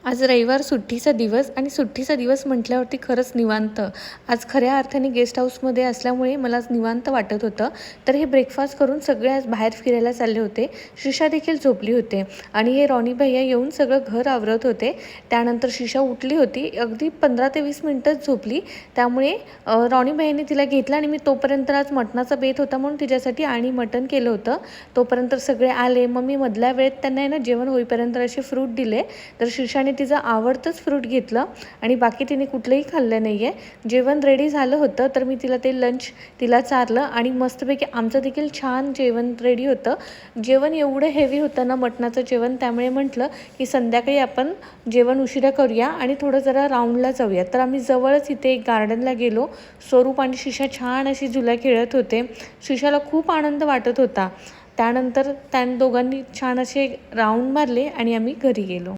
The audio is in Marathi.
आज रविवार सुट्टीचा दिवस आणि सुट्टीचा दिवस म्हटल्यावरती खरंच निवांत. आज खऱ्या अर्थाने गेस्ट हाऊसमध्ये असल्यामुळे मला आज निवांत वाटत होतं. तर हे ब्रेकफास्ट करून सगळे आज बाहेर फिरायला चालले होते. शिशा देखील झोपली होते आणि हे रॉनी भैया येऊन सगळं घर आवरत होते. त्यानंतर शिशा उठली होती. अगदी 15 ते 20 मिनिटच झोपली. त्यामुळे रॉनी भैयाने तिला घेतला आणि मी तोपर्यंत आज मटणाचा बेत होता म्हणून तिच्यासाठी आणि मटण केलं होतं. तोपर्यंत सगळे आले. मग मी मधल्या वेळेत त्यांना आहे ना जेवण होईपर्यंत असे फ्रूट दिले. तर शिशाने तिचं आवडतंच फ्रूट घेतलं आणि बाकी तिने कुठलंही खाल्लं नाही आहे. जेवण रेडी झालं होतं तर मी तिला ते लंच तिला चारलं आणि मस्तपैकी आमचं देखील छान जेवण रेडी होतं. जेवण एवढं हेवी होतं ना मटणाचं जेवण, त्यामुळे म्हटलं की संध्याकाळी आपण जेवण उशिरा करूया आणि थोडं जरा राऊंडला जाऊया. तर आम्ही जवळच इथे एक गार्डनला गेलो. स्वरूप आणि शिशा छान अशी झुला खेळत होते. शिशाला खूप आनंद वाटत होता. त्यानंतर दोघांनी छान असे राऊंड मारले आणि आम्ही घरी गेलो.